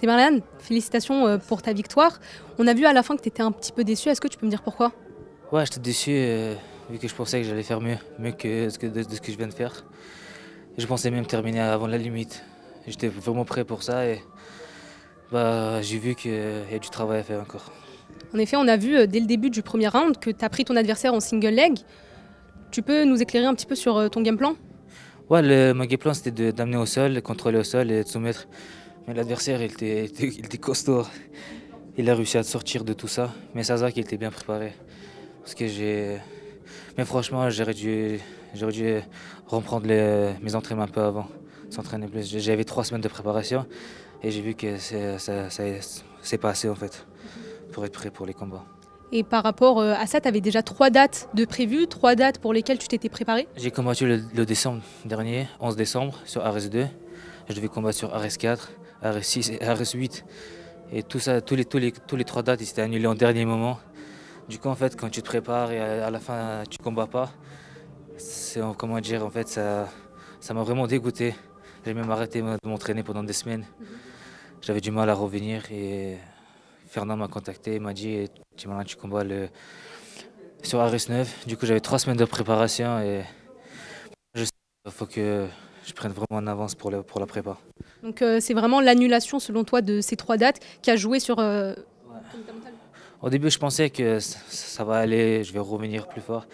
Tamerlan, félicitations pour ta victoire. On a vu à la fin que tu étais un petit peu déçu. Est-ce que tu peux me dire pourquoi? Ouais, j'étais déçu vu que je pensais que j'allais faire mieux que ce que je viens de faire. Et je pensais même terminer avant la limite. J'étais vraiment prêt pour ça et j'ai vu qu'il y a du travail à faire encore. En effet, on a vu dès le début du premier round que tu as pris ton adversaire en single leg. Tu peux nous éclairer un petit peu sur ton game plan? Ouais, mon game plan c'était d'amener au sol, de contrôler au sol et de soumettre. Mais l'adversaire il était costaud. Il a réussi à sortir de tout ça. Mais ça se voit qu'il était bien préparé. Parce que Mais franchement, j'aurais dû reprendre mes entraînements un peu avant. S'entraîner plus. J'avais 3 semaines de préparation et j'ai vu que c'est pas assez en fait pour être prêt pour les combats. Et par rapport à ça, tu avais déjà 3 dates de prévues, 3 dates pour lesquelles tu t'étais préparé? J'ai combattu le décembre dernier, 11 décembre, sur RS2. Je devais combattre sur RS4, RS6 et RS8. Et tout ça, tous les 3 dates, ils s'étaient annulés en dernier moment. Du coup, en fait, quand tu te prépares et à la fin, tu combats pas, comment dire, en fait, ça m'a vraiment dégoûté. J'ai même arrêté de m'entraîner pendant des semaines. J'avais du mal à revenir et Fernand m'a contacté, il m'a dit tu combats sur RS9. Du coup, j'avais 3 semaines de préparation et je sais qu'il faut que je prenne vraiment en avance pour la prépa. Donc c'est vraiment l'annulation, selon toi, de ces 3 dates qui a joué sur ton état mental? Au début, je pensais que ça va aller, je vais revenir plus fort.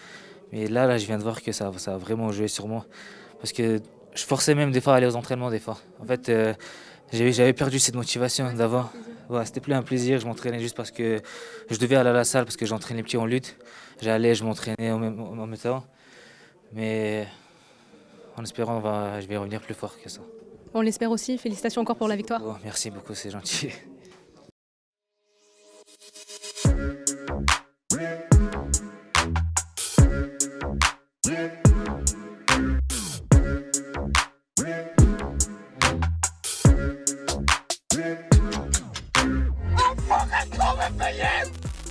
Mais là, je viens de voir que ça a vraiment joué sur moi. Parce que je forçais même des fois à aller aux entraînements des fois. En fait, j'avais perdu cette motivation d'avant. Ouais, c'était plus un plaisir, je m'entraînais juste parce que je devais aller à la salle parce que j'entraînais les petits en lutte. J'allais, je m'entraînais en même temps. Mais en espérant, je vais revenir plus fort que ça. On l'espère aussi. Félicitations encore pour la victoire. Bon, merci beaucoup, c'est gentil. I'm fucking coming for you!